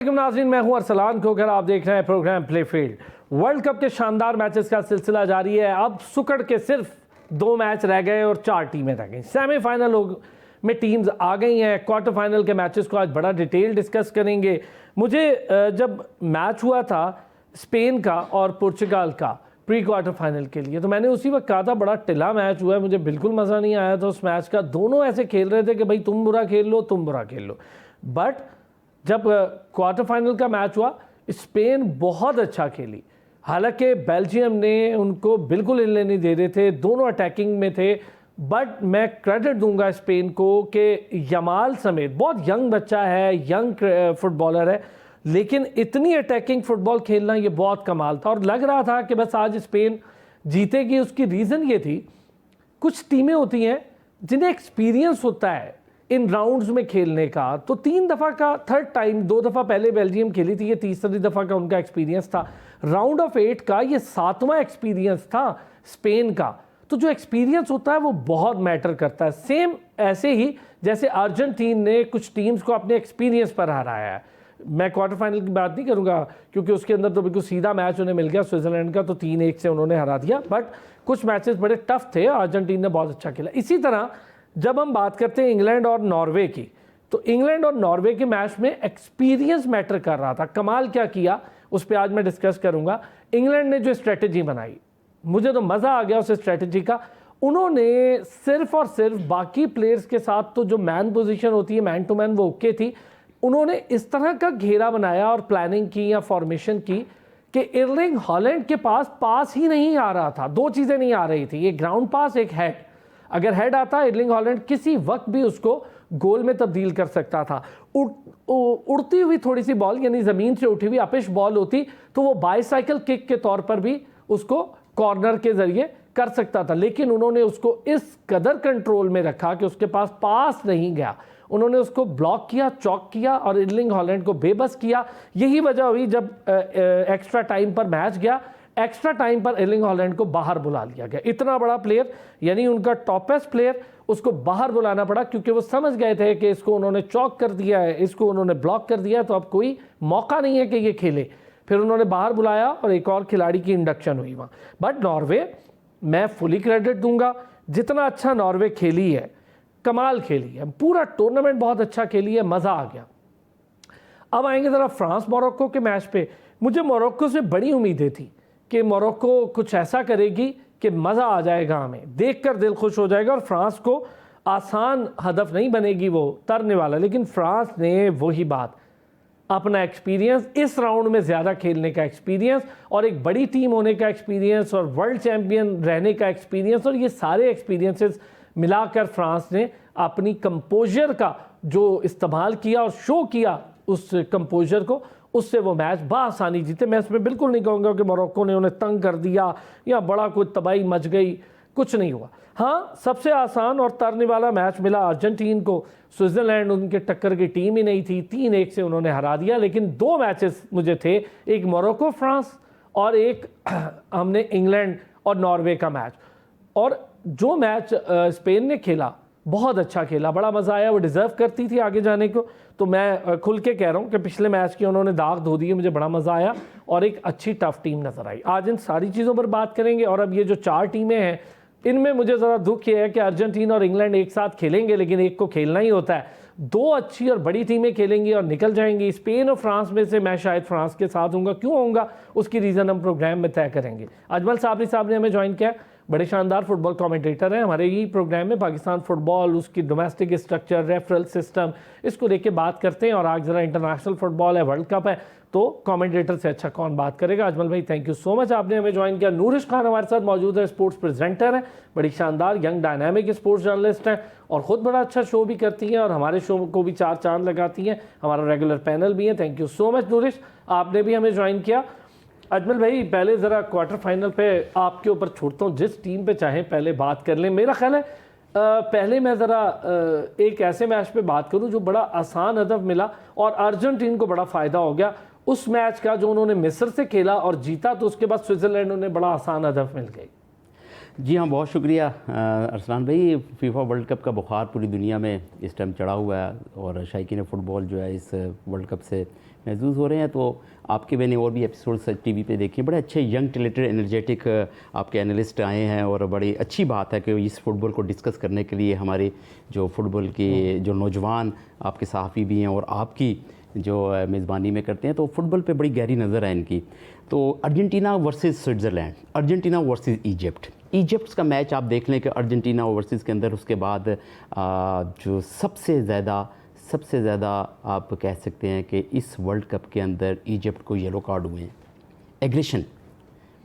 नाज़रीन, मैं हूं अरसलान खोकर। आप देख रहे हैं program play field. World cup के शानदार मैचेस का सिलसिला जारी है। अब सुकड़ के सिर्फ 2 मैच रह गए और 4 टीमें रह गई। सेमीफाइनल में टीम्स आ गई हैं। क्वार्टर फाइनल के मैचेस को आज बड़ा डिटेल डिस्कस करेंगे। मुझे जब मैच हुआ था स्पेन का और पुर्तगाल का प्री क्वार्टर फाइनल के लिए, तो मैंने उसी वक्त कहा था बड़ा टिला मैच हुआ है, मुझे बिल्कुल मज़ा नहीं आया था उस मैच का। दोनों ऐसे खेल रहे थे कि भाई तुम बुरा खेल लो, तुम बुरा खेल लो। बट जब क्वार्टर फाइनल का मैच हुआ, स्पेन बहुत अच्छा खेली। हालांकि बेल्जियम ने उनको बिल्कुल हिलने नहीं दे रहे थे, दोनों अटैकिंग में थे। बट मैं क्रेडिट दूंगा स्पेन को कि यमाल समेत, बहुत यंग बच्चा है, यंग फुटबॉलर है, लेकिन इतनी अटैकिंग फुटबॉल खेलना ये बहुत कमाल था। और लग रहा था कि बस आज स्पेन जीतेगी। उसकी रीज़न ये थी, कुछ टीमें होती हैं जिन्हें एक्सपीरियंस होता है इन राउंड्स में खेलने का। तो 3 दफ़ा का, थर्ड टाइम, 2 दफ़ा पहले बेल्जियम खेली थी, ये तीसरी दफ़ा का उनका एक्सपीरियंस था। राउंड ऑफ 8 का ये 7वां एक्सपीरियंस था स्पेन का। तो जो एक्सपीरियंस होता है वो बहुत मैटर करता है। सेम ऐसे ही जैसे अर्जेंटीन ने कुछ टीम्स को अपने एक्सपीरियंस पर हराया है। मैं क्वार्टर फाइनल की बात नहीं करूंगा क्योंकि उसके अंदर तो बिल्कुल सीधा मैच उन्हें मिल गया स्विट्ज़रलैंड का, तो 3-1 से उन्होंने हरा दिया। बट कुछ मैचेस बड़े टफ थे, अर्जेंटीना ने बहुत अच्छा खेला। इसी तरह जब हम बात करते हैं इंग्लैंड और नॉर्वे की, तो इंग्लैंड और नॉर्वे के मैच में एक्सपीरियंस मैटर कर रहा था। कमाल क्या किया उस पर आज मैं डिस्कस करूंगा। इंग्लैंड ने जो स्ट्रेटजी बनाई, मुझे तो मज़ा आ गया उस स्ट्रेटजी का। उन्होंने सिर्फ और सिर्फ बाकी प्लेयर्स के साथ तो जो मैन पोजीशन होती है, मैन टू मैन, वो ओके थी। उन्होंने इस तरह का घेरा बनाया और प्लानिंग की या फॉर्मेशन की कि एर्लिंग हॉलैंड के पास ही नहीं आ रहा था। 2 चीज़ें नहीं आ रही थी, एक ग्राउंड पास, एक हेड। अगर हेड आता, एर्लिंग हॉलैंड किसी वक्त भी उसको गोल में तब्दील कर सकता था। उड़ती हुई थोड़ी सी बॉल, यानी ज़मीन से उठी हुई अपिश बॉल होती तो वो बाईसाइकिल किक के तौर पर भी उसको कॉर्नर के ज़रिए कर सकता था। लेकिन उन्होंने उसको इस कदर कंट्रोल में रखा कि उसके पास नहीं गया। उन्होंने उसको ब्लॉक किया, चौक किया और एर्लिंग हॉलैंड को बेबस किया। यही वजह हुई जब एक्स्ट्रा टाइम पर मैच गया, एक्स्ट्रा टाइम पर एर्लिंग हॉलैंड को बाहर बुला लिया गया। इतना बड़ा प्लेयर, यानी उनका टॉपेस्ट प्लेयर, उसको बाहर बुलाना पड़ा क्योंकि वो समझ गए थे कि इसको उन्होंने चौक कर दिया है, इसको उन्होंने ब्लॉक कर दिया है, तो अब कोई मौका नहीं है कि ये खेले। फिर उन्होंने बाहर बुलाया और एक और खिलाड़ी की इंडक्शन हुई वहाँ। बट नॉर्वे, मैं फुली क्रेडिट दूंगा, जितना अच्छा नॉर्वे खेली है, कमाल खेली है, पूरा टूर्नामेंट बहुत अच्छा खेली है, मज़ा आ गया। अब आएंगे ज़रा फ्रांस मोरक्को के मैच पे। मुझे मोरक्को से बड़ी उम्मीदें थी कि मोरक्को कुछ ऐसा करेगी कि मज़ा आ जाएगा, हमें देखकर दिल खुश हो जाएगा और फ्रांस को आसान हदफ नहीं बनेगी वो तरने वाला। लेकिन फ्रांस ने वही बात, अपना एक्सपीरियंस, इस राउंड में ज़्यादा खेलने का एक्सपीरियंस और एक बड़ी टीम होने का एक्सपीरियंस और वर्ल्ड चैम्पियन रहने का एक्सपीरियंस, और ये सारे एक्सपीरियंसेस मिलाकर फ्रांस ने अपनी कंपोजर का जो इस्तेमाल किया और शो किया उस कंपोजर को, उससे वो मैच बआसानी जीते। मैं इसमें बिल्कुल नहीं कहूँगा कि मोरक्को ने उन्हें तंग कर दिया या बड़ा कोई तबाही मच गई, कुछ नहीं हुआ। हाँ, सबसे आसान और तरने वाला मैच मिला अर्जेंटीन को। स्विट्ज़रलैंड उनके टक्कर की टीम ही नहीं थी, 3-1 से उन्होंने हरा दिया। लेकिन 2 मैचेस मुझे थे, एक मोरक्को फ्रांस और एक हमने इंग्लैंड और नॉर्वे का मैच। और जो मैच स्पेन ने खेला, बहुत अच्छा खेला, बड़ा मज़ा आया। वो डिज़र्व करती थी आगे जाने को, तो मैं खुल के कह रहा हूँ कि पिछले मैच की उन्होंने दाग धो दिए, मुझे बड़ा मज़ा आया और एक अच्छी टफ टीम नज़र आई। आज इन सारी चीज़ों पर बात करेंगे। और अब ये जो 4 टीमें हैं, इनमें मुझे ज़रा दुख ये है कि अर्जेंटीना और इंग्लैंड एक साथ खेलेंगे, लेकिन एक को खेलना ही होता है। 2 अच्छी और बड़ी टीमें खेलेंगी और निकल जाएंगी। स्पेन और फ्रांस में से मैं शायद फ्रांस के साथ हूँगा। क्यों होऊंगा, उसकी रीज़न हम प्रोग्राम में तय करेंगे। अजमल साबरी साहब ने हमें ज्वाइन किया, बड़े शानदार फुटबॉल कमेंटेटर हैं। हमारे ही प्रोग्राम में पाकिस्तान फुटबॉल, उसकी डोमेस्टिक स्ट्रक्चर, रेफरल सिस्टम, इसको लेके बात करते हैं। और आज ज़रा इंटरनेशनल फुटबॉल है, वर्ल्ड कप है, तो कमेंटेटर से अच्छा कौन बात करेगा। अजमल भाई, थैंक यू सो मच, आपने हमें ज्वाइन किया। नूरिश खान हमारे साथ मौजूद है, स्पोर्ट्स प्रेजेंटर है, बड़ी शानदार यंग डायनामिक स्पोर्ट्स जर्नलिस्ट हैं और ख़ुद बड़ा अच्छा शो भी करती हैं और हमारे शो को भी 4 चांद लगाती हैं। हमारा रेगुलर पैनल भी है। थैंक यू सो मच नूरिश, आपने भी हमें ज्वाइन किया। अजमल भाई, पहले ज़रा क्वार्टर फाइनल पे आपके ऊपर छोड़ता हूँ, जिस टीम पे चाहें पहले बात कर लें। मेरा ख्याल है पहले मैं ज़रा एक ऐसे मैच पे बात करूँ जो बड़ा आसान हदफ मिला और अर्जेंटीन को बड़ा फ़ायदा हो गया उस मैच का, जो उन्होंने मिस्र से खेला और जीता, तो उसके बाद स्विट्ज़रलैंड उन्हें बड़ा आसान हदफ मिल गई। जी हाँ, बहुत शुक्रिया अरसलान भाई। फीफा वर्ल्ड कप का बुखार पूरी दुनिया में इस टाइम चढ़ा हुआ है और शायकीन फ़ुटबॉल जो है इस वर्ल्ड कप से महसूस हो रहे हैं। तो आपके मैंने और भी एपिसोड्स टीवी पे देखे, बड़े अच्छे यंग टैलेंटेड एनर्जेटिक आपके एनालिस्ट आए हैं, और बड़ी अच्छी बात है कि इस फुटबॉल को डिस्कस करने के लिए हमारे जो फुटबॉल के जो नौजवान आपके सहाफ़ी भी हैं और आपकी जो मेज़बानी में करते हैं, तो फुटबॉल पे बड़ी गहरी नज़र है इनकी। तो Argentina versus Switzerland, Argentina versus Egypt का मैच आप देख लें कि अर्जेंटीना वर्सेस के अंदर उसके बाद जो सबसे ज़्यादा आप कह सकते हैं कि इस वर्ल्ड कप के अंदर इजिप्ट को येलो कार्ड हुए हैं। एग्रेशन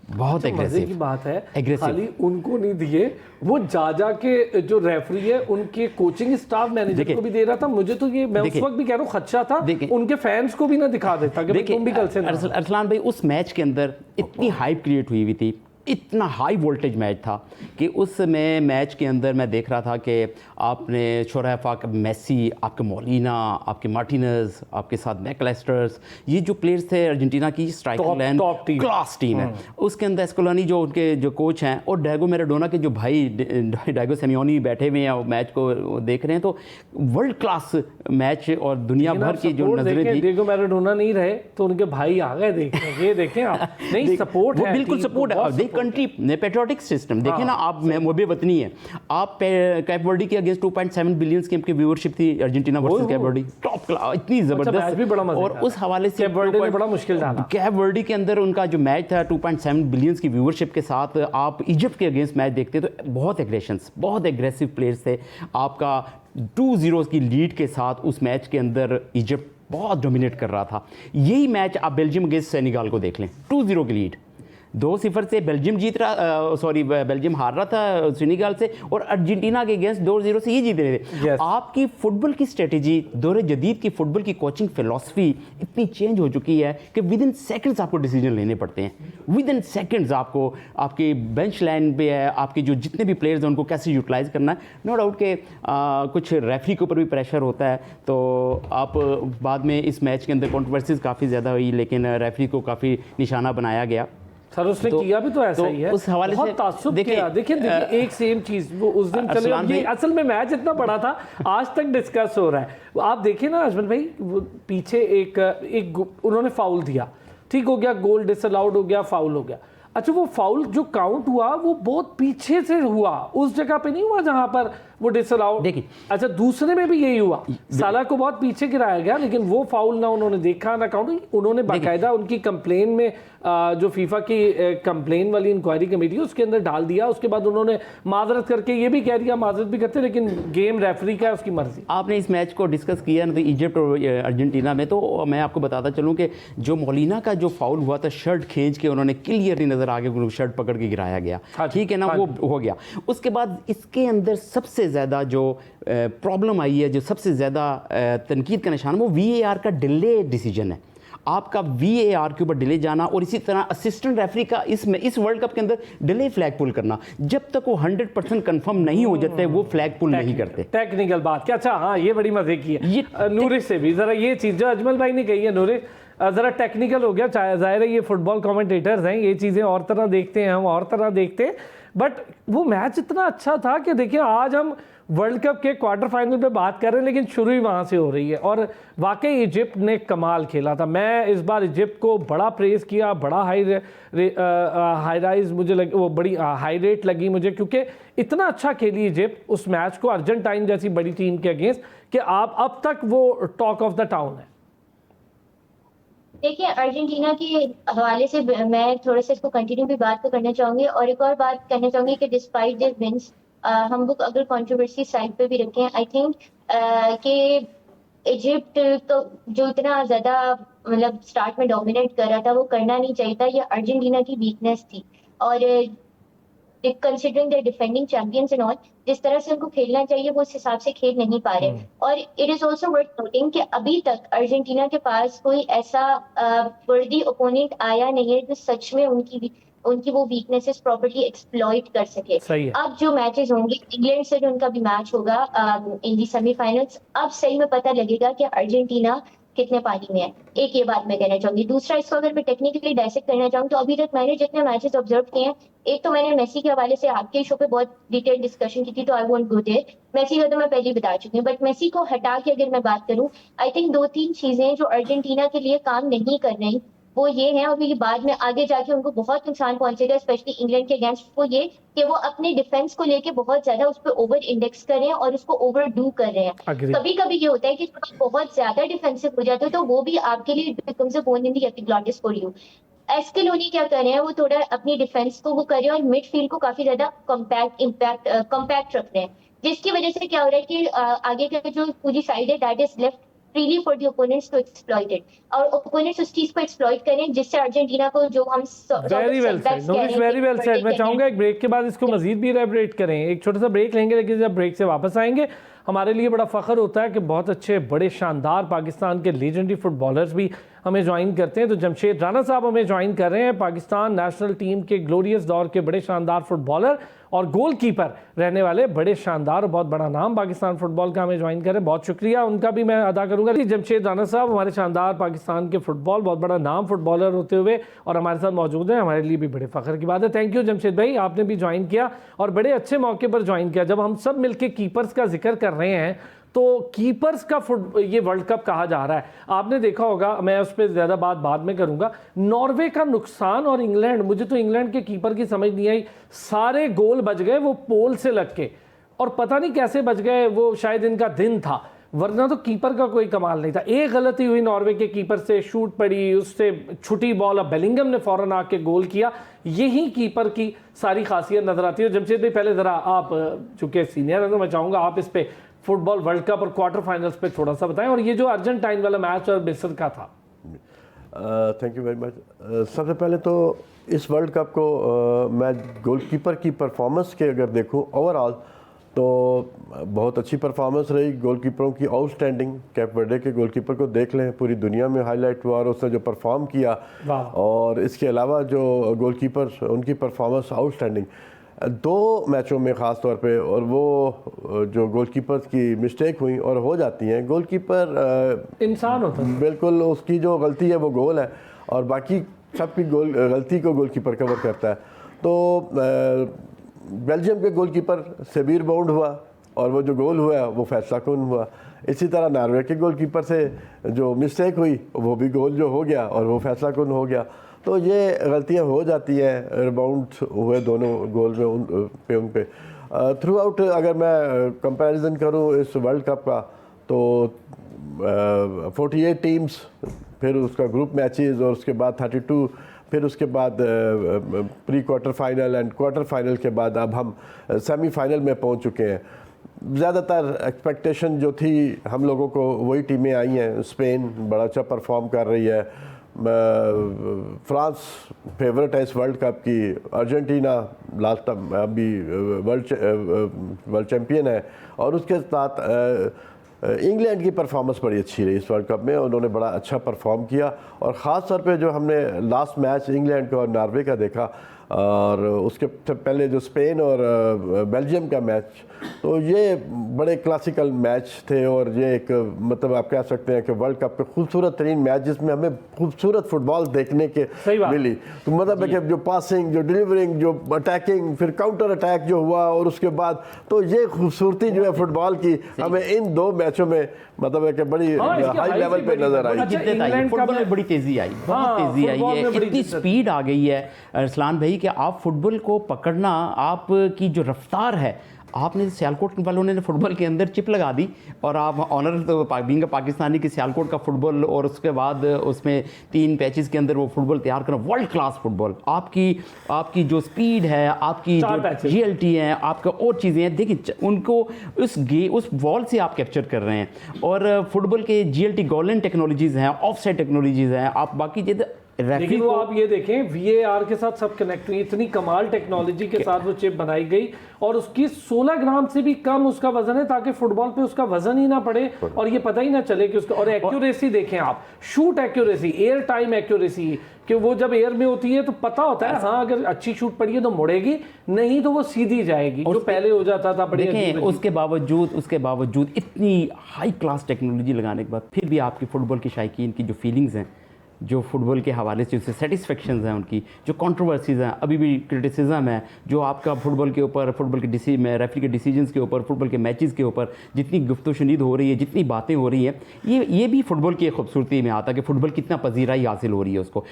बहुत एग्रेसिव की बात है, एग्रेसिव। खाली उनको नहीं दिए, वो जा के जो रेफरी है उनके कोचिंग स्टाफ मैनेजर को भी दे रहा था। मुझे तो ये मैं उस वक्त भी कह रहा हूँ खदशा था उनके फैंस को भी ना दिखा देता कि तुम भी कल से। अरसलान भाई, उस मैच के अंदर इतनी हाइप क्रिएट हुई थी, इतना हाई वोल्टेज मैच था कि उसमें मैच के अंदर मैं देख रहा था कि आपने शोराफा, मेसी, आपके मोलिना, आपके मार्टिनेज, आपके साथ मैकलेस्टर्स, ये जो प्लेयर्स थे अर्जेंटीना की स्ट्राइकर लाइन क्लास टीम है। उसके अंदर एस्कोलानी जो उनके जो कोच हैं, और डायगो मैराडोना के जो भाई डायगो सिमियोनी बैठे हुए हैं और मैच को देख रहे हैं। तो वर्ल्ड क्लास मैच और दुनिया भर की जो नजरें थी। डायगो मैराडोना नहीं रहे तो उनके भाई आ गए, देखने ये देखें आप। नहीं सपोर्ट है, बिल्कुल सपोर्ट है। कंट्री पेट्रियोटिक सिस्टम देखें ना आप, मुबे वतनी है आप। कैप वर्डी के अगेंस्ट 2.7 बिलियन की व्यूअरशिप थी Argentina versus cap Verde, top class, इतनी जबरदस्त। और उस हवाले से कैप वर्डी ने बड़ा मुश्किल डाला। कैप वर्डी के अंदर उनका जो मैच था 2.7 बिलियन की व्यूअरशिप के साथ, आप इजिप्ट के अगेंस्ट मैच देखते तो बहुत एग्रेशंस, बहुत एग्रेसिव प्लेयर्स थे। आपका 2-0 की लीड के साथ उस मैच के अंदर इजिप्ट बहुत डोमिनेट कर रहा था। यही मैच आप बेल्जियम अगेंस्ट सेनेगल को देख लें, 2-0 की लीड, 2-0 से बेल्जियम बेल्जियम हार रहा था सेनेगल से, और अर्जेंटीना के अगेंस्ट 2-0 से ये जीत रहे थे। आपकी फुटबॉल की स्ट्रेटेजी, दौरे जदीद की फुटबॉल की कोचिंग फिलॉसफी इतनी चेंज हो चुकी है कि विद इन सेकंड्स आपको डिसीजन लेने पड़ते हैं। विद इन सेकंड्स आपको आपकी बेंच लाइन पे है, आपके जो जितने भी प्लेयर्स हैं उनको कैसे यूटिलाइज करना है। नो डाउट के कुछ रेफरी के ऊपर भी प्रेशर होता है। तो आप बाद में इस मैच के अंदर कंट्रोवर्सीज काफ़ी ज़्यादा हुई, लेकिन रेफरी को काफ़ी निशाना बनाया गया। सर उसने किया भी तो ऐसा ही है, उस हवाले से ताज्जुब किया। देखिए एक सेम चीज वो उस दिन चले, ये असल में मैच इतना बड़ा था, आज तक डिस्कस हो रहा है। आप देखिए ना अजमल भाई, वो पीछे एक उन्होंने फाउल दिया, ठीक हो गया, गोल डिसअलाउड हो गया, फाउल हो गया। अच्छा वो फाउल जो काउंट हुआ वो बहुत पीछे से हुआ, उस जगह पे नहीं हुआ जहां पर वो डिसअलाउड। देखिए अच्छा दूसरे में भी यही हुआ, साला को बहुत पीछे गिराया गया, लेकिन वो फाउल ना उन्होंने देखा ना काउंट। उन्होंने बाकायदा उनकी कंप्लेन में जो फीफा की कंप्लेन वाली इंक्वायरी कमेटी उसके अंदर डाल दिया। उसके बाद उन्होंने माजरत करके ये भी कह दिया, माजरत भी करते, लेकिन गेम रेफरी का है, उसकी मर्जी। आपने इस मैच को डिस्कस किया ना, तो इजिप्ट और अर्जेंटीना में, तो मैं आपको बताता चलूँ कि जो मोलिना का जो फाउल हुआ था, शर्ट खींच के उन्होंने क्लियरली नजर आगे शर्ट पकड़ के गिराया गया, ठीक है ना, वो हो गया। उसके बाद इसके अंदर सबसे ज़्यादा जो प्रॉब्लम आई है, जो सबसे ज़्यादा तनकीद का निशान, वो VAR का डिले डिसीजन है। आपका VAR के ऊपर डिले जाना, और इसी तरह असिस्टेंट रेफरी का इस वर्ल्ड कप के अंदर डिले फ्लैग पुल करना, जब तक वो 100% कंफर्म नहीं हो जाते वो फ्लैग पुल नहीं करते। टेक्निकल बात क्या, अच्छा हाँ ये बड़ी मजे की है। नूरिश से भी जरा ये चीज़ जो अजमल भाई ने कही है, नूरिश ज़रा टेक्निकल हो गया, जाहिर है ये फुटबॉल कमेंटेटर्स हैं, ये चीज़ें और तरह देखते हैं, हम और तरह देखते हैं, बट वो मैच इतना अच्छा था कि देखिए आज हम वर्ल्ड कप के क्वार्टर फाइनल पे बात कर रहे हैं, लेकिन शुरू ही वहाँ से हो रही है। और वाकई इजिप्ट ने कमाल खेला था। मैं इस बार इजिप्ट को बड़ा प्रेस किया, बड़ा हाई राइज मुझे लगी, वो बड़ी हाई रेट लगी मुझे, क्योंकि इतना अच्छा खेली इजिप्ट उस मैच को अर्जेंटाइन जैसी बड़ी टीम के अगेंस्ट कि आप अब तक वो टॉक ऑफ द टाउन है। देखिए अर्जेंटीना के हवाले से मैं थोड़ा सा इसको कंटिन्यू भी बात तो करना चाहूंगी, और एक और बात कहना चाहूंगी कि डिस्पाइट दिस विंस हम लोग अगर कंट्रोवर्सी साइड पे भी रखें, आई थिंक कि इजिप्ट तो जो इतना ज्यादा मतलब स्टार्ट में डोमिनेट कर रहा था वो करना नहीं चाहिए था, ये अर्जेंटीना की वीकनेस थी। और considering the defending champions and all, जिस तरह से उनको खेलना चाहिए वो उस हिसाब से खेल नहीं पा रहे। और it is also worth noting कि अभी तक अर्जेंटीना के पास कोई ऐसा वर्दी ओपोनेंट आया नहीं है जो सच में उनकी वो वीकनेसेस प्रॉपर्ली एक्सप्लॉइट कर सके। अब जो मैचेस होंगे, इंग्लैंड से जो उनका भी मैच होगा इन दी सेमीफाइनल्स, अब सही में पता लगेगा कि अर्जेंटीना कितने पानी में है। एक ये बात मैं कहना चाहूंगी। दूसरा, इसको अगर मैं टेक्निकली डायसेक्ट करना चाहूँ तो अभी तक मैंने जितने मैचेस ऑब्जर्व किए हैं, एक तो मैंने मेसी के हवाले से आपके शो पे बहुत डिटेल डिस्कशन की थी, तो I won't go there. Messi का तो मैं पहले ही बता चुकी हूँ, बट मेसी को हटा के अगर मैं बात करूँ, आई थिंक 2-3 चीजें जो अर्जेंटीना के लिए काम नहीं कर रही वो ये है, और ये बाद में आगे जाके उनको बहुत नुकसान पहुंचेगा, स्पेशली इंग्लैंड के अगेंस्ट, वो ये कि वो अपने डिफेंस को लेके बहुत ज्यादा उस पर ओवर इंडेक्स कर रहे हैं और उसको ओवर डू कर रहे हैं। Agree. कभी कभी ये होता है कि जब आप बहुत ज्यादा डिफेंसिव हो जाते हो तो वो भी आपके लिए becomes a bone in the epiglottis for you. एस्केलोनी क्या कर रहे हैं, वो थोड़ा अपनी डिफेंस को वो कर रहे हैं और मिडफील्ड को काफी ज्यादा कम्पैक्ट रख रहे हैं, जिसकी वजह से क्या हो रहा है कि आगे का जो पूरी साइड है that is left freely for the opponents to exploit it, और ओपोनेंट्स उस चीज को एक्सप्लॉइट करें, जिससे अर्जेंटीना को जो हम very well said notice, very well said. मैं चाहूंगा एक ब्रेक के बाद इसको मजीद भी एलैबोरेट करें, एक छोटा सा ब्रेक लेंगे, लेकिन जब ब्रेक से वापस आएंगे हमारे लिए बड़ा फ़ख्र होता है कि बहुत अच्छे बड़े शानदार पाकिस्तान के लीजेंडरी फुटबॉलर्स भी हमें ज्वाइन करते हैं। तो जमशेद राना साहब हमें ज्वाइन कर रहे हैं, पाकिस्तान नेशनल टीम के ग्लोरियस दौर के बड़े शानदार फुटबॉलर और गोलकीपर रहने वाले बड़े शानदार और बहुत बड़ा नाम पाकिस्तान फुटबॉल का हमें ज्वाइन करें। बहुत शुक्रिया उनका भी मैं अदा करूंगा। जमशेद राना साहब हमारे शानदार पाकिस्तान के फुटबॉल बहुत बड़ा नाम फुटबॉलर होते हुए और हमारे साथ मौजूद हैं, हमारे लिए भी बड़े फ़ख्र की बात है। थैंक यू जमशेद भाई, आपने भी ज्वाइन किया और बड़े अच्छे मौके पर ज्वाइन किया। जब हम सब मिलकर कीपर्स का जिक्र कर रहे हैं तो कीपर्स का ये वर्ल्ड कप कहा जा रहा है, आपने देखा होगा, मैं उस पर ज़्यादा बात बाद में करूंगा। नॉर्वे का नुकसान और इंग्लैंड, मुझे तो इंग्लैंड के कीपर की समझ नहीं आई, सारे गोल बच गए वो पोल से लग के, और पता नहीं कैसे बच गए, वो शायद इनका दिन था, वरना तो कीपर का कोई कमाल नहीं था। एक गलती हुई नॉर्वे के कीपर से, शूट पड़ी, उससे छुटी बॉल, अब बेलिंगम ने फौरन आके गोल किया। यही कीपर की सारी खासियत नजर आती है। जमशेद भाई पहले ज़रा आप चूँकि सीनियर है तो मैं चाहूँगा आप इस पे फुटबॉल वर्ल्ड कप और क्वार्टर फाइनल्स पे थोड़ा सा बताएं, और ये जो अर्जेंटाइन वाला मैच और मिस्र का था। Thank you very much. सबसे पहले तो इस वर्ल्ड कप को मैं गोलकीपर की परफॉर्मेंस के अगर देखूं ओवरऑल तो बहुत अच्छी परफॉर्मेंस रही गोलकीपरों की, आउटस्टैंडिंग। कैप वर्डे के गोलकीपर को देख लें, पूरी दुनिया में हाईलाइट हुआ और उसने जो परफॉर्म किया, और इसके अलावा जो गोलकीपर उनकी परफॉर्मेंस आउटस्टैंडिंग 2 मैचों में ख़ास तौर पे, और वो जो गोलकीपर की मिस्टेक हुई और हो जाती हैं, गोलकीपर इंसान होता है, बिल्कुल उसकी जो गलती है वो गोल है और बाकी सबकी गलती को गोलकीपर कवर करता है। तो बेल्जियम के गोलकीपर सेबीर बाउंड हुआ और वो जो गोल हुआ वो फैसला कुन हुआ। इसी तरह नॉर्वे के गोलकीपर से जो मिस्टेक हुई वो भी गोल जो हो गया और वो फैसला कुन हो गया। तो ये गलतियां हो जाती हैं, रिबाउंड हुए दोनों गोल में उन पे। थ्रू आउट अगर मैं कंपैरिजन करूं इस वर्ल्ड कप का तो 48 टीम्स, फिर उसका ग्रुप मैचेस और उसके बाद 32, फिर उसके बाद pre quarter final and quarter final के बाद अब हम सेमीफाइनल में पहुंच चुके हैं। ज़्यादातर एक्सपेक्टेशन जो थी हम लोगों को वही टीमें आई हैं। स्पेन बड़ा अच्छा परफॉर्म कर रही है, फ्रांस फेवरेट है इस वर्ल्ड कप की, अर्जेंटीना लास्ट अभी वर्ल्ड चैम्पियन है, और उसके साथ इंग्लैंड की परफॉर्मेंस बड़ी अच्छी रही इस वर्ल्ड कप में, उन्होंने बड़ा अच्छा परफॉर्म किया। और ख़ास तौर पे जो हमने लास्ट मैच इंग्लैंड का और नॉर्वे का देखा और उसके पहले जो स्पेन और बेल्जियम का मैच, तो ये बड़े क्लासिकल मैच थे और ये एक मतलब आप कह सकते हैं कि वर्ल्ड कप के खूबसूरत तरीन मैच जिसमें हमें खूबसूरत फुटबॉल देखने के मिली। तो मतलब है कि जो पासिंग, जो डिलीवरिंग, जो अटैकिंग, फिर काउंटर अटैक जो हुआ और उसके बाद, तो ये खूबसूरती जो है फुटबॉल की हमें इन 2 मैचों में मतलब है कि बड़ी हाई लेवल पे नजर आई। फुटबॉल में बड़ी तेजी आई, बहुत तेजी आई है, इतनी स्पीड आ गई है अरसलान भाई कि आप फुटबॉल को पकड़ना, आपकी जो रफ्तार है, आपने सियालकोट वालों ने फुटबॉल के अंदर चिप लगा दी और आप ऑनर तो बीइंग पाकिस्तानी की सियालकोट का फुटबॉल, और उसके बाद उसमें 3 पैचेस के अंदर वो फुटबॉल तैयार करना, वर्ल्ड क्लास फुटबॉल। आपकी जो स्पीड है, आपकी जो जीएलटी है, आपका और चीज़ें हैं, देखिए उनको उस बॉल से आप कैप्चर कर रहे हैं। और फुटबॉल के जीएलटी गोल्डन टेक्नोलॉजीज़ हैं, ऑफसाइड टेक्नोलॉजीज़ हैं, आप बाकी लेकिन वो आप ये देखें VAR के साथ सब कनेक्ट हुई, इतनी कमाल टेक्नोलॉजी के साथ वो चिप बनाई गई और उसकी 16 ग्राम से भी कम उसका वजन है, ताकि फुटबॉल पे उसका वजन ही ना पड़े और ये पता ही ना चले कि उसका। और एक्यूरेसी देखें आप, shoot accuracy, air time accuracy, कि वो जब एयर में होती है तो पता होता है हाँ अगर अच्छी शूट पड़ी है तो मुड़ेगी, नहीं तो वो सीधी जाएगी, जो पहले हो जाता था। देखें उसके बावजूद इतनी हाई क्लास टेक्नोलॉजी लगाने के बाद फिर भी आपकी फुटबॉल की शायकीन की जो फीलिंग्स हैं, जो फुटबॉल के हवाले से उससे सेटिस्फेक्शंस हैं, उनकी जो कंट्रोवर्सीज़ हैं, अभी भी क्रिटिसिज्म है जो आपका फुटबॉल के ऊपर, फुटबॉल के रेफरी के डिसीजंस के ऊपर, फुटबॉल के मैचेस के ऊपर जितनी गुफ्तशुनीद हो रही है, जितनी बातें हो रही है, ये भी फुटबॉल की खूबसूरती में आता है कि फुटबॉल कितना पजीराई हासिल हो रही है उसको।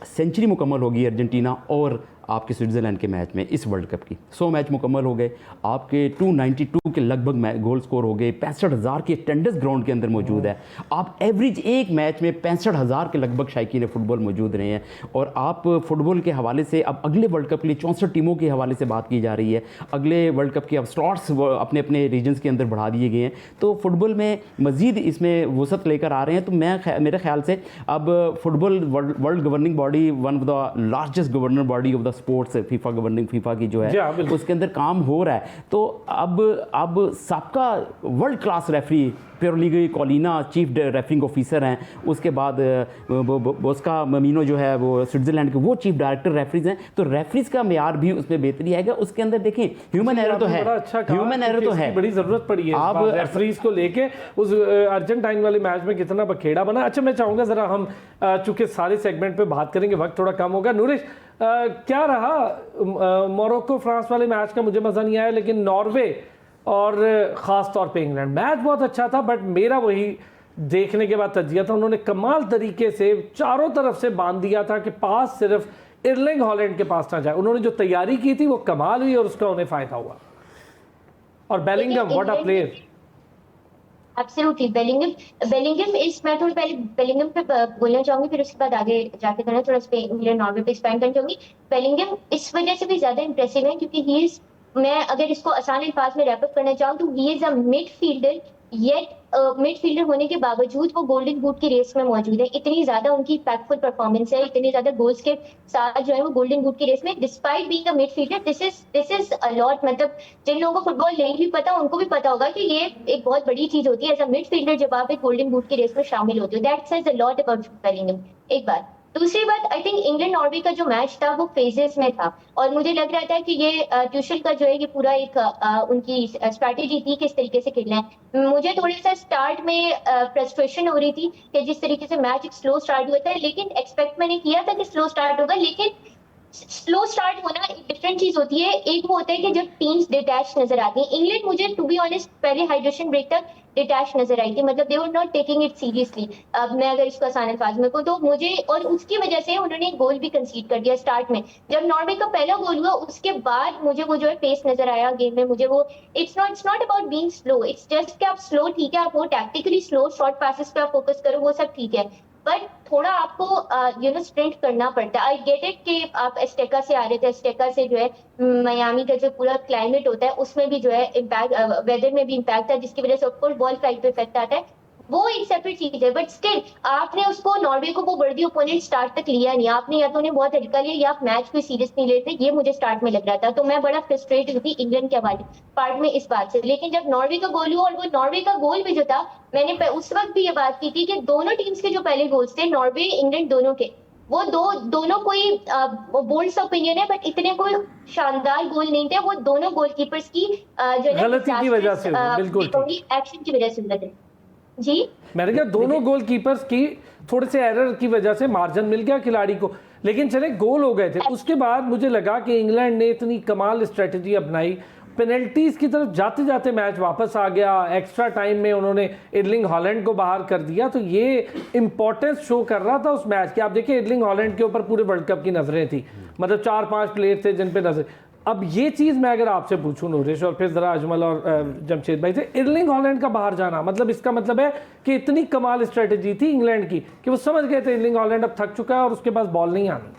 सेंचुरी मुकम्मल होगी अर्जेंटीना और आपके स्विट्ज़रलैंड के मैच में इस वर्ल्ड कप की 100 मैच मुकम्मल हो गए, आपके 292 के लगभग गोल स्कोर हो गए, 65,000 के अटेंडेंस ग्राउंड के अंदर मौजूद है। आप एवरेज एक मैच में 65,000 के लगभग शायकीन फुटबॉल मौजूद रहे हैं। और आप फुटबॉल के हवाले से अब अगले वर्ल्ड कप के लिए 64 टीमों के हवाले से बात की जा रही है। अगले वर्ल्ड कप के अब स्लॉट्स अपने अपने रीजन्स के अंदर बढ़ा दिए गए हैं, तो फुटबॉल में मज़ीद इसमें वसत लेकर आ रहे हैं। तो मेरे ख्याल से अब football world governing body, one of the largest governor body of the sports, FIFA governing, FIFA की जो है उसके अंदर काम हो रहा है। तो अब सबका world class referee Pierluigi Collina chief refereeing officer हैं, उसके बाद बोस्का ममीनो जो है वो स्विट्ज़रलैंड के वो चीफ डायरेक्टर रेफरीज हैं। तो रेफरीज का मेयार भी उसमें बेहतरी आएगा। उसके अंदर देखें ह्यूमन एरर तो है, ह्यूमन एरर तो है, बड़ी जरूरत पड़ी है आप रेफरीज को लेके। उस अर्जेंटाइन वाले मैच में कितना बखेड़ा बना। अच्छा, मैं चाहूँगा ज़रा हम चूँकि सारे सेगमेंट पे बात करेंगे, वक्त थोड़ा कम होगा। नूरिश, क्या रहा मोरक्को फ्रांस वाले मैच का? मुझे मज़ा नहीं आया, लेकिन नॉर्वे और ख़ास तौर पे इंग्लैंड, मैच बहुत अच्छा था, बट मेरा वही देखने के बाद तजिया था, उन्होंने कमाल तरीके से चारों तरफ से बांध दिया था कि पास सिर्फ एर्लिंग हॉलैंड के पास ना जाए। उन्होंने जो तैयारी की थी वो कमाल हुई और उसका उन्हें फ़ायदा हुआ। और Bellingham, what a player. Absolutely, Bellingham इस, मैं थोड़ा पहले बेलिंगम पे बोलना चाहूंगी, फिर उसके बाद आगे जाके करना थोड़ा इस पे इंग्लैंड नॉर्वे पे एक्सपैंड करना चाहूंगी। बेलिंगम इस वजह से भी ज्यादा इंप्रेसिव है क्योंकि ही इज, मैं अगर इसको आसान अल्फाज में रैप अप करना चाहूँ तो he is a midfielder, yet midfielder होने के बावजूद वो गोल्डन बूट की रेस में मौजूद है। इतनी ज्यादा उनकी इम्पैक्टफुल परफॉर्मेंस है, इतने ज्यादा गोल्स के साथ जो है वो गोल्डन बूट की रेस में, despite being a midfielder. This is a lot. मतलब जिन लोगों को फुटबॉल नहीं भी पता उनको भी पता होगा कि ये एक बहुत बड़ी चीज होती है एज अ मिडफील्डर जब आप एक गोल्डन बूट की रेस में शामिल होते हो। That says a lot about Bellingham, एक बात। दूसरी बात, आई थिंक इंग्लैंड नॉर्वे का जो मैच था वो फेजेस में था और मुझे लग रहा था कि ये ट्यूशल का जो है ये पूरा एक उनकी स्ट्रैटेजी थी किस तरीके से खेलना है। मुझे थोड़ी सा स्टार्ट में फ्रस्ट्रेशन हो रही थी कि जिस तरीके से मैच एक स्लो स्टार्ट हुआ था, लेकिन एक्सपेक्ट मैंने किया था कि स्लो स्टार्ट होगा, लेकिन स्लो स्टार्ट होना एक डिफरेंट चीज होती है। एक वो होता है कि जब टीम्स डिटैच नजर आती हैं। इंग्लैंड मुझे टू बी ऑनेस्ट पहले हाइड्रेशन ब्रेक तक डिटैच नजर आई थी, मतलब they were not taking it seriously. अब मैं अगर इसको आसान अल्फाज में कहूँ तो मुझे, और उसकी वजह से उन्होंने एक गोल भी कंसीड कर दिया स्टार्ट में। जब नॉर्वे का पहला गोल हुआ उसके बाद मुझे वो जो है पेस नजर आया गेम में। मुझे वो it's not about being slow, it's just कि आप स्लो ठीक है, आप वो टैक्टिकली स्लो शॉर्ट पासेस पे आप फोकस करो, वो सब ठीक है, बट थोड़ा आपको स्प्रिंट करना पड़ता है। आई गेट इट कि आप एस्टेका से आ रहे थे, एस्टेका से जो है मियामी का जो पूरा क्लाइमेट होता है उसमें भी जो है इम्पैक्ट, वेदर में भी इम्पैक्ट था जिसकी वजह से ऑफकोर्स बॉल फ्लाइट पे इफेक्ट आता है, वो एक सेपरेट चीज है। बट स्टिल आपने उसको नॉर्वे को वो वर्दी ओपोनेंट स्टार्ट तक लिया नहीं, आपने या तो उन्हें बहुत हल्का लिया या आप मैच को सीरियस नहीं लेते, ये मुझे स्टार्ट में लग रहा था। तो मैं बड़ा फ्रस्ट्रेटेड थी इंग्लैंड के हवाले पार्ट में इस बात से। लेकिन जब नॉर्वे का गोल हुआ, और वो नॉर्वे का गोल भी जो था, मैंने उस वक्त भी ये बात की थी कि दोनों टीम्स के जो पहले गोल्स थे, नॉर्वे इंग्लैंड दोनों के, वो दोनों कोई बोल्ड सा ओपिनियन है बट इतने कोई शानदार गोल नहीं थे। वो दोनों गोलकीपर्स की जो है गलती की वजह से, बिल्कुल एक्शन की वजह से हुए थे। जी, मैंने कहा दोनों गोलकीपर्स की थोड़े से एरर की वजह से मार्जिन मिल गया खिलाड़ी को, लेकिन चले गोल हो गए थे। उसके बाद मुझे लगा कि इंग्लैंड ने इतनी कमाल स्ट्रेटजी अपनाई, पेनल्टीज की तरफ जाते जाते मैच वापस आ गया, एक्स्ट्रा टाइम में उन्होंने एर्लिंग हॉलैंड को बाहर कर दिया। तो ये इंपॉर्टेंस शो कर रहा था उस मैच की। आप देखिए एर्लिंग हॉलैंड के ऊपर पूरे वर्ल्ड कप की नजरें थी, मतलब 4-5 प्लेयर थे जिन पे नजर। अब ये चीज़ मैं अगर आपसे पूछूं नूरिश, और फिर ज़रा अजमल और जमशेद भाई से, एर्लिंग हॉलैंड का बाहर जाना, मतलब इसका मतलब है कि इतनी कमाल स्ट्रेटजी थी इंग्लैंड की कि वो समझ गए थे एर्लिंग हॉलैंड अब थक चुका है और उसके पास बॉल नहीं आनी।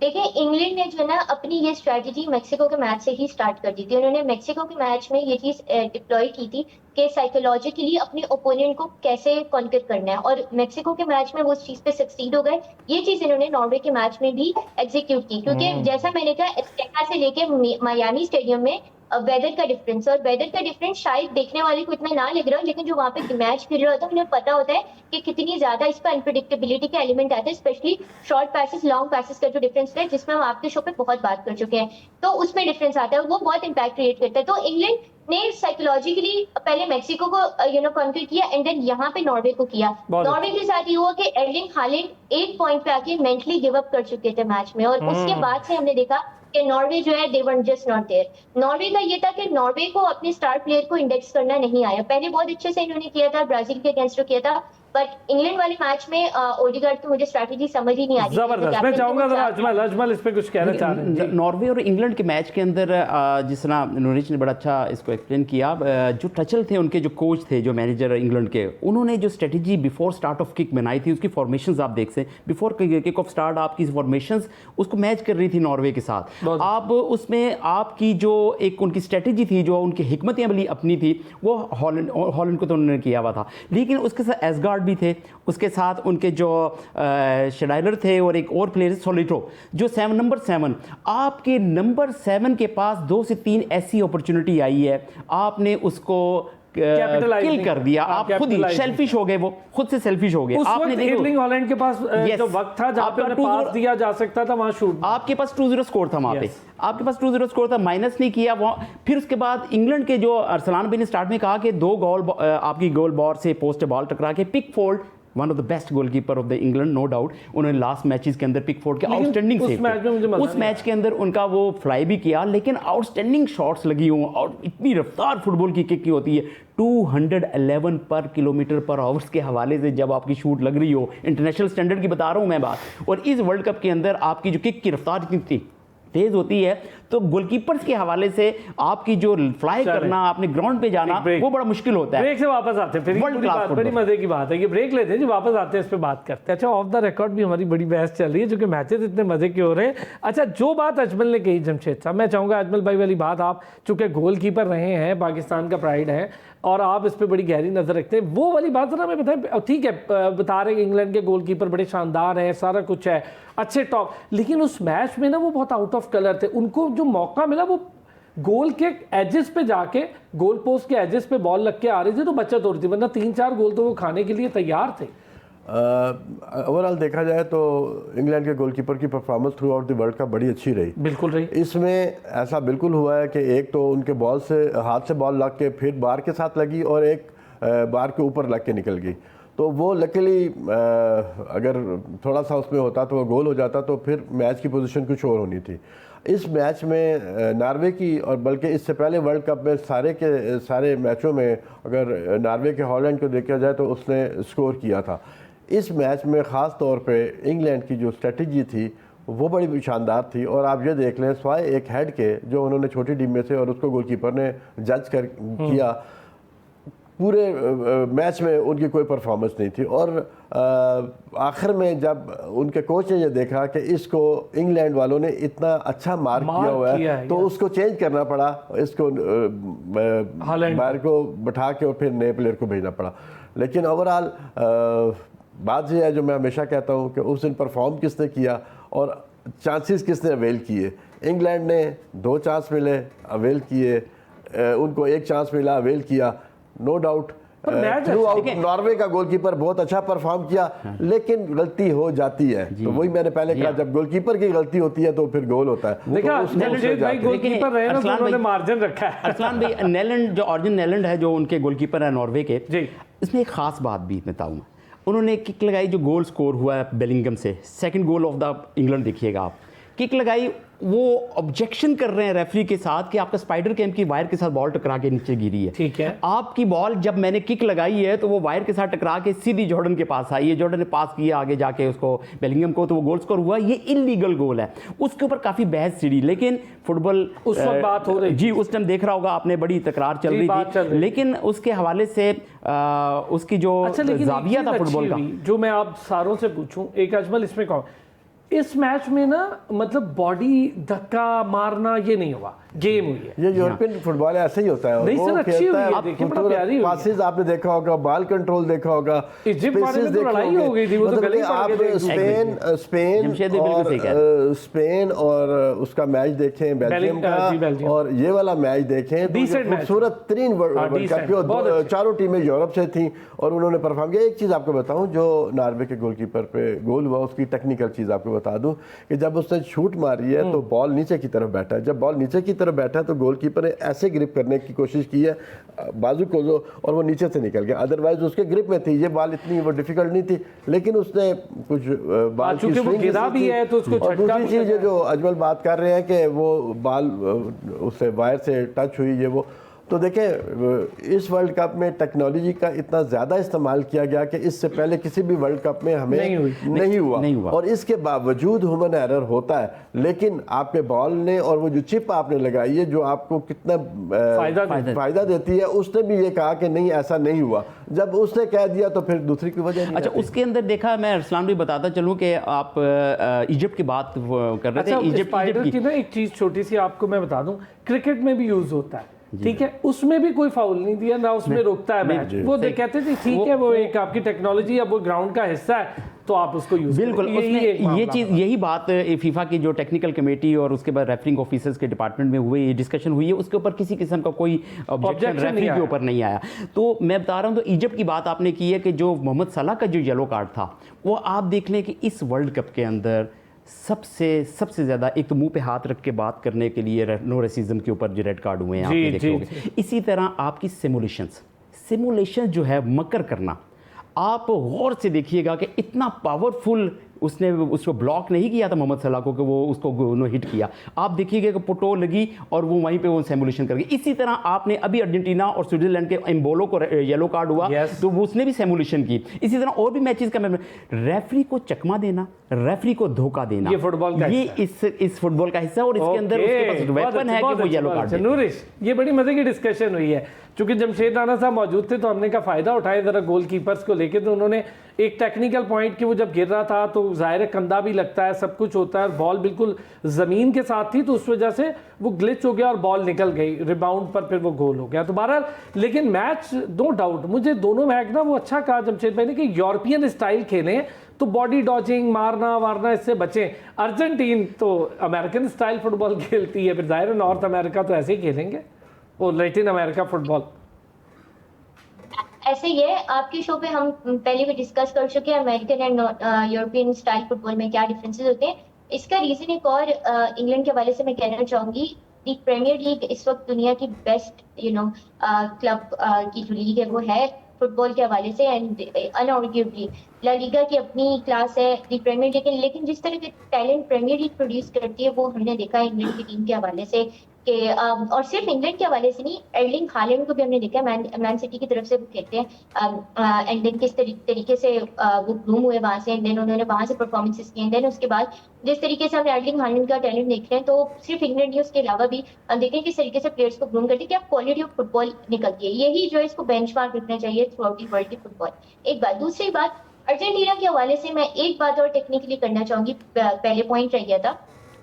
देखिए, इंग्लैंड ने जो है ना अपनी ये स्ट्रैटेजी मेक्सिको के मैच से ही स्टार्ट कर दी थी। उन्होंने मेक्सिको के मैच में ये चीज डिप्लॉय की थी कि साइकोलॉजिकली अपने ओपोनेंट को कैसे कॉन्कर करना है, और मेक्सिको के मैच में वो उस चीज पे सक्सीड हो गए। ये चीज इन्होंने नॉर्वे के मैच में भी एग्जीक्यूट की, क्योंकि जैसा मैंने कहा, एस्टेका से लेके मायामी स्टेडियम में वेदर का डिफरेंस, और वेदर का डिफरेंस शायद देखने वाले को इतना ना लग रहा हो, लेकिन जो वहाँ पे मैच खेल रहा होता है उन्हें पता होता है कि कितनी ज्यादा इस पर अनप्रिडिक्टेबिलिटी का एलिमेंट आता है, स्पेशली शॉर्ट पैसेस लॉन्ग पैसेस का जो डिफरेंस है, जिसमें हम आपके शो पे बहुत बात कर चुके हैं, तो उसमें डिफरेंस आता है, वो बहुत इंपैक्ट क्रिएट करता है। तो इंग्लैंड ने साइकोलॉजिकली पहले मेक्सिको को कॉन्कर किया एंड देन यहाँ पे नॉर्वे को किया। नॉर्वे के साथ ये हुआ कि एर्लिंग हालैंड एक पॉइंट पे आके मेंटली गिव अप कर चुके थे मैच में, और उसके बाद से हमने देखा कि नॉर्वे जो है they were just not there. Norway का ये था कि नॉर्वे को अपने स्टार प्लेयर को इंडेक्स करना नहीं आया। पहले बहुत अच्छे से इन्होंने किया था, ब्राजील के अगेंस्ट किया था, बट इंग्लैंड वाले मैच में ओडिगार्ड की मुझे स्ट्रैटेजी समझ ही नहीं आ रही। जबरदस्त। मैं चाहूंगा जरा अजमल इस पे कुछ कहना चाह रहे हैं। नॉर्वे और इंग्लैंड के मैच के अंदर जिस तरह नूरिश ने बड़ा अच्छा इसको एक्सप्लेन किया, जो टचल थे उनके जो कोच थे, जो मैनेजर इंग्लैंड के, उन्होंने जो strategy before start of kick बनाई थी, उसकी फॉर्मेशंस आप देख सकते, बिफोर किक ऑफ स्टार्ट आपकी फॉर्मेशंस उसको मैच कर रही थी नॉर्वे के साथ। आप उसमें आपकी जो एक उनकी स्ट्रेटजी थी, जो उनकी हिकमत अमली अपनी थी, वो हॉलैंड को तो उन्होंने किया हुआ था, लेकिन उसके साथ एसगार्ड भी थे, उसके साथ उनके जो शेडाइलर थे, और एक और प्लेयर सोलिटो, जो नंबर 7, आपके नंबर 7 के पास 2 से 3 ऐसी अपॉर्चुनिटी आई है, आपने उसको किल कर दिया। आप खुद ही सेल्फिश हो गए, वो खुद से सेल्फिश हो गए। आपने एर्लिंग हालैंड के पास जो वक्त था जहां पे उन्हें पास दिया जा सकता था, वहां शूट, आपके पास 2-0 स्कोर था वहां पे, आपके पास 2-0 स्कोर था, माइनस नहीं किया वहाँ। फिर उसके बाद इंग्लैंड के जो अरसलान भाई ने स्टार्ट में कहा कि 2 गोल आपकी गोल बॉल से पोस्ट बॉल टकरा के, Pickford one of the best goalkeeper of the England, no doubt, उन्होंने लास्ट मैचेस के अंदर पिकफोर्ड के आउटस्टैंडिंग सेव, उस मैच के अंदर उनका वो फ्लाई भी किया, लेकिन आउटस्टैंडिंग शॉट्स लगी हो, और इतनी रफ्तार फुटबॉल की किक की होती है 211 पर किलोमीटर पर आवर्स के हवाले से जब आपकी शूट लग रही हो, इंटरनेशनल स्टैंडर्ड की बता रहा हूँ मैं बात, और इस वर्ल्ड कप के अंदर आपकी जो किक की रफ्तार इतनी तेज होती है, तो गोलकीपर्स के हवाले से आपकी जो फ्लाई करना, आपने ग्राउंड पे जाना, वो बड़ा मुश्किल होता है। ब्रेक से वापस आते हैं, फिर बड़ी मजे की बात है कि ब्रेक लेते हैं जी, वापस आते हैं, इस पे बात करते हैं। अच्छा, ऑफ द रिकॉर्ड भी हमारी बड़ी बहस चल रही है, जो कि मैचेस इतने मजे के हो रहे हैं। अच्छा, जो बात अजमल ने कही जमशेद साहब, मैं चाहूंगा अजमल भाई वाली बात, आप चूंकि गोलकीपर रहे हैं, पाकिस्तान का प्राइड है, और आप इस पे बड़ी गहरी नजर रखते हैं, वो वाली बात जरा हमें बताएं। ठीक है, बता रहे इंग्लैंड के गोलकीपर बड़े शानदार हैं, सारा कुछ है, अच्छे टॉप, लेकिन उस मैच में ना वो बहुत आउट ऑफ कलर थे। उनको जो मौका मिला वो गोल के एजेस पे जाके, गोल पोस्ट के एजेस पे बॉल लग के आ रही थी, तो बचत हो रही थी, वरना 3-4 गोल तो वो खाने के लिए तैयार थे। ओवरऑल देखा जाए तो इंग्लैंड के गोलकीपर की performance through out the world cup बड़ी अच्छी रही, बिल्कुल रही। इसमें ऐसा बिल्कुल हुआ है कि एक तो उनके बॉल से हाथ से बॉल लग के फिर बार के साथ लगी, और एक बार के ऊपर लग के निकल गई, तो वो लकीली अगर थोड़ा सा उसमें होता तो वो गोल हो जाता, तो फिर मैच की पोजीशन कुछ और होनी थी। इस मैच में नॉर्वे की, और बल्कि इससे पहले वर्ल्ड कप में सारे के सारे मैचों में अगर नॉर्वे के हॉलैंड को देखा जाए तो उसने स्कोर किया था। इस मैच में ख़ास तौर पे इंग्लैंड की जो स्ट्रेटजी थी वो बड़ी शानदार थी, और आप ये देख लें, स्वाय एक हेड के जो उन्होंने छोटी टीम में से, और उसको गोलकीपर ने जज कर किया, पूरे मैच में उनकी कोई परफॉर्मेंस नहीं थी। और आखिर में जब उनके कोच ने ये देखा कि इसको इंग्लैंड वालों ने इतना अच्छा मार्क किया हुआ है, तो उसको चेंज करना पड़ा, इसको बाहर को बैठा के और फिर नए प्लेयर को भेजना पड़ा। लेकिन ओवरऑल बात यह है जो मैं हमेशा कहता हूँ कि उस दिन परफॉर्म किसने किया और चांसेस किसने अवेल किए। इंग्लैंड ने 2 चांस मिले, अवेल किए, उनको 1 चांस मिला, अवेल किया, no doubt. Throughout Norway का गोलकीपर बहुत अच्छा परफॉर्म किया, लेकिन गलती हो जाती है, तो वही मैंने पहले कहा, जब गोलकीपर की गलती होती है तो फिर गोल होता है। देखा गोलकीपर रहे ना, तो उन्होंने मार्जिन रखा है। अरसलान भाई, नेलैंड जो ऑर्जिन नेलैंड है, जो उनके गोलकीपर है नॉर्वे के, इसमें एक खास बात भी बताऊँ, उन्होंने किक लगाई, जो गोल स्कोर हुआ है बेलिंगम से, second goal of the England, देखिएगा आप, किक लगाई, वो ऑब्जेक्शन कर रहे हैं रेफरी के साथ कि आपका स्पाइडर कैम की वायर के साथ बॉल टकरा के नीचे गिरी है। ठीक है, आपकी बॉल जब मैंने किक लगाई है तो वो वायर के साथ टकरा के सीधी जॉर्डन के पास आई है, जॉर्डन ने पास किया आगे जाके उसको बेलिंगम को, तो वो गोल स्कोर हुआ। ये इलीगल गोल है, उसके ऊपर काफी बहस छिड़ी, लेकिन फुटबॉल उस वक्त बात हो रही जी, उस टाइम देख रहा होगा आपने, बड़ी तकरार चल रही थी, लेकिन उसके हवाले से उसकी जो जाविया था फुटबॉल का, जो मैं आप सारों से पूछूं, एक अजमल इसमें कौन, इस मैच में ना मतलब बॉडी धक्का मारना ये नहीं हुआ, गेम हुई है। ये यूरोपियन फुटबॉल ऐसे ही होता है। नहीं वो सर, अच्छी खेलता हुई है, है, देखिए बड़ा प्यारी हुई है। पासेस आपने देखा होगा, बॉल कंट्रोल देखा होगा, इजिप्ट वाले स्पेसेस में तो देखे लड़ाई होंगे। हो गई थी, वो तो मतलब गले कि ही पड़ आप गए थे। स्पेन और उसका मैच देखें, बेल्जियम का, और ये वाला मैच देखें तो खूबसूरत तरीन वर्ल्ड कप, चारों टीमें यूरोप से थी और उन्होंने परफॉर्म किया। एक चीज़ आपको बताऊं, जो नॉर्वे के गोलकीपर पे गोल हुआ उसकी टेक्निकल चीज़ आपको बता दूं कि जब उसने शूट मारी है तो बॉल नीचे की तरफ बैठा है। जब बॉल नीचे की तरफ बैठा है तो गोलकीपर ने ऐसे ग्रिप करने की कोशिश की है बाजू को जो, और वो नीचे से निकल गया, अदरवाइज उसके ग्रिप में थी। ये बॉल इतनी वो डिफिकल्ट नहीं थी, लेकिन उसने कुछ बॉल की स्विंग भी है तो उसको। और दूसरी चीज़ जो अजमल बात कर रहे हैं कि वो बॉल उससे वायर से टच हुई, ये वो, तो देखें इस वर्ल्ड कप में टेक्नोलॉजी का इतना ज़्यादा इस्तेमाल किया गया कि इससे पहले किसी भी वर्ल्ड कप में हमें नहीं हुआ। और इसके बावजूद ह्यूमन एरर होता है, लेकिन आपके बॉल ने और वो जो चिप आपने लगाई है जो आपको कितना फ़ायदा देती है, उसने भी ये कहा कि नहीं ऐसा नहीं हुआ। जब उसने कह दिया तो फिर दूसरी की वजह नहीं। अच्छा, उसके अंदर देखा, मैं अरसलान भी बताता चलूँ कि आप इजिप्ट की बात कर रहे थे। इजिप्ट की ना एक चीज़ छोटी सी आपको मैं बता दूं, क्रिकेट में भी यूज़ होता है, ठीक है, उसमें भी कोई फाउल नहीं दिया ना, उसमें रोकता है मैच। वो कहते थे ठीक है, वो एक आपकी टेक्नोलॉजी, अब वो ग्राउंड का हिस्सा है तो आप उसको यूज बिल्कुल। ये चीज़, यही बात फीफा की जो टेक्निकल कमेटी और उसके बाद रेफरिंग ऑफिसर्स के डिपार्टमेंट में हुई, ये डिस्कशन हुई है, उसके ऊपर किसी किस्म का कोई ऑब्जेक्शन रेफरी के ऊपर नहीं आया। तो मैं बता रहा हूँ, तो इजिप्ट की बात आपने की है कि जो मोहम्मद सलाह का जो येलो कार्ड था, वो आप देख लें कि इस वर्ल्ड कप के अंदर सबसे ज़्यादा, एक तो मुंह पे हाथ रख के बात करने के लिए नो रेसिज्म के ऊपर जो रेड कार्ड हुए हैं आपने देखे होंगे। इसी तरह आपकी सिमुलेशन जो है, मकर करना, आप गौर से देखिएगा कि इतना पावरफुल उसने उसको ब्लॉक नहीं किया था मोहम्मद सलाह को कि वो उसको हिट किया। आप देखिएगा कि पुटो लगी और वो वहीं पे वो सिमुलेशन कर गई। इसी तरह आपने अभी अर्जेंटीना और स्विट्जरलैंड के एम्बोलो को येलो कार्ड हुआ, तो वो उसने भी सिमुलेशन की। इसी तरह और भी मैचेस का रेफरी को चकमा देना, रेफरी को धोखा देना, ये फुटबॉल का इस फुटबॉल का हिस्सा, और इसके अंदर उसके पास वेपन है कि वो येलो कार्ड। नूरिश, ये बड़ी मजे की डिस्कशन हुई है, क्योंकि जमशेद राना साहब मौजूद थे तो हमने का फायदा उठाया जरा गोलकीपर्स को लेके। तो उन्होंने एक टेक्निकल पॉइंट कि वो जब गिर रहा था तो जाहिर कंधा भी लगता है, सब कुछ होता है, और बॉल बिल्कुल ज़मीन के साथ थी तो उस वजह से वो ग्लिच हो गया और बॉल निकल गई रिबाउंड पर, फिर वो गोल हो गया। तो बहरहाल, लेकिन मैच नो डाउट, मुझे दोनों मैच ना वो अच्छा कहा जमशेद भाई ने कि यूरोपियन स्टाइल खेलें तो बॉडी डॉजिंग, मारना वारना, इससे बचें। अर्जेंटीन तो अमेरिकन स्टाइल फुटबॉल खेलती है, फिर जाहिर नॉर्थ अमेरिका तो ऐसे ही खेलेंगे, और लैटिन अमेरिका फुटबॉल ऐसे ही है। आपके शो पे हम पहले भी डिस्कस कर चुके हैं American and European style football में क्या डिफरेंसेस होते हैं। इसका रीजन एक और इंग्लैंड के हवाले से मैं कहना चाहूंगी, दी प्रीमियर लीग इस वक्त दुनिया की बेस्ट क्लब की जो लीग है वो है फुटबॉल के हवाले से, एंड अनआर्ग्यूबली ला लीगा की अपनी क्लास है, दी प्रीमियर लीग। लेकिन जिस तरह के टैलेंट प्रीमियर लीग प्रोड्यूस करती है वो हमने देखा है इंग्लैंड की टीम के हवाले से कि और सिर्फ इंग्लैंड के हवाले से नहीं, एर्लिंग हालैंड को भी हमने देखा है, मैन सिटी की तरफ से वो खेलते हैं, एंड देन किस तरीके से वो ग्रूम हुए वहां से, एंड देन उन्होंने वहां से परफॉर्मेंसेस किए, देन उसके बाद जिस तरीके से हम एर्लिंग हालैंड का टैलेंट देख रहे हैं, तो सिर्फ इंग्लैंड नहीं उसके अलावा भी हम देख रहे हैं किस तरीके से प्लेयर्स को ग्रूम करते हैं कि आप क्वालिटी ऑफ फुटबॉल निकलती है। यही जो है इसको बेंचमार्क रखना चाहिए थ्रू आउट दी वर्ल्ड की फुटबॉल। एक बात। दूसरी बात, अर्जेंटीना के हवाले से मैं एक बात और टेक्निकली करना चाहूंगी, पहले पॉइंट रह गया था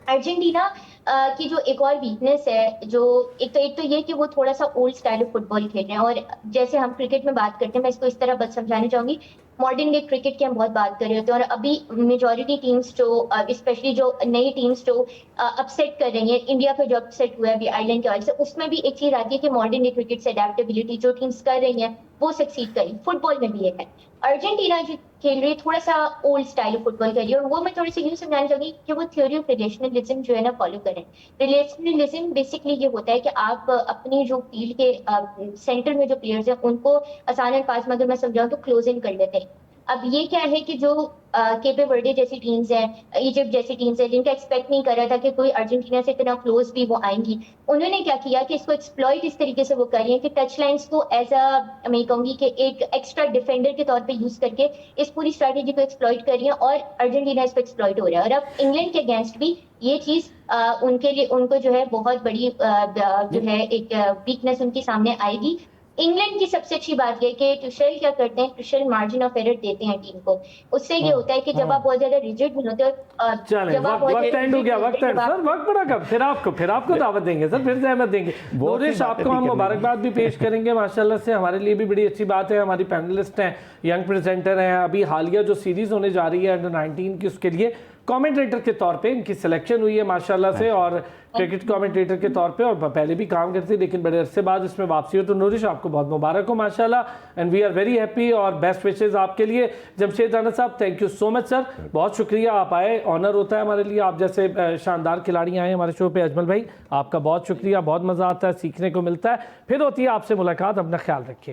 अर्जेंटीना की जो एक और वीकनेस है, जो एक तो ये कि वो थोड़ा सा ओल्ड स्टाइल ऑफ फुटबॉल खेल रहे हैं, और जैसे हम क्रिकेट में बात करते हैं, मैं इसको इस तरह बस समझाना चाहूंगी, मॉडर्न डे क्रिकेट की हम बहुत बात कर रहे होते हैं, और अभी मेजॉरिटी टीम्स जो स्पेशली जो नई टीम्स जो अपसेट कर रही हैं, इंडिया पे जो अपसेट हुआ है अभी आयरलैंड के वजह से, उसमें भी एक चीज आती है कि मॉडर्न डे क्रिकेट से अडेप्टेबिलिटी जो टीम्स कर रही हैं वो सक्सीड करी, फुटबॉल में भी ये है। अर्जेंटीना जो खेल रही है थोड़ा सा ओल्ड स्टाइल ऑफ फुटबॉल कर रही है, और वो मैं थोड़ी सी यूँ समझाना चाहूंगी कि वो थ्योरी ऑफ रिलेशनलिज्म जो है ना फॉलो करें। रिलेशनलिज्म बेसिकली ये होता है कि आप अपनी जो फील्ड के सेंटर में जो प्लेयर्स हैं उनको आसान अल्फाज में अगर मैं समझाऊं तो क्लोज इन कर लेते हैं। अब ये क्या है कि जो केपे वर्डे जैसी टीम्स हैं, इजिप्ट जैसी टीम्स हैं, जिनका एक्सपेक्ट नहीं कर रहा था कि कोई अर्जेंटीना से इतना क्लोज भी वो आएंगी, उन्होंने क्या किया कि इसको एक्सप्लॉइट इस तरीके से वो कर रही है कि टच लाइंस को एज अ मैं कहूंगी कि एक एक्स्ट्रा डिफेंडर के तौर पे यूज करके इस पूरी स्ट्रैटेजी को एक्सप्लॉइट कर रही है, और अर्जेंटीना इस पर एक्सप्लॉइट हो रहा है। और अब इंग्लैंड के अगेंस्ट भी ये चीज उनके लिए, उनको जो है बहुत बड़ी जो है एक वीकनेस उनके सामने आएगी। इंग्लैंड की सबसे अच्छी बात यह कि टुशेल क्या करते हैं, टुशेल मार्जिन ऑफ एरर देते हैं टीम को। उससे ये होता है कि जब आप बहुत ज्यादा रिजिड नहीं होते और चलें, जब आप वक्त बहुत वक्त एंड हो गया, वक्त एंड सर, वक्त बड़ा कम, फिर आपको दावत देंगे सर, फिर जहमत देंगे। बहुत सी नूरिश, बातें आपको भी हम करनी मुबारकबाद भी पेश करेंगे माशाल्लाह से, हमारे लिए भी बड़ी अच्छी बात है। हमारी पैनलिस्ट हैं, यंग प्रेजेंटर हैं, अभी हालिया जो सीरीज होने जा रही है अंडर 19 की, उसके लिए कमेंटेटर के तौर पे इनकी सिलेक्शन हुई है माशाल्लाह से, और क्रिकेट कमेंटेटर के तौर पे, और पहले भी काम करती थी लेकिन बड़े अरसे बाद इसमें वापसी हो। तो नूरिश, आपको बहुत मुबारक हो माशाल्लाह, and we are very happy, और बेस्ट विशेस आपके लिए। Jamshed Rana sahab, thank you so much sir, बहुत शुक्रिया, आप आए, ऑनर होता है हमारे लिए, आप जैसे शानदार खिलाड़ी आए हमारे शो पे। अजमल भाई, आपका बहुत शुक्रिया, बहुत मज़ा आता है, सीखने को मिलता है। फिर होती है आपसे मुलाकात, अपना ख्याल रखिए।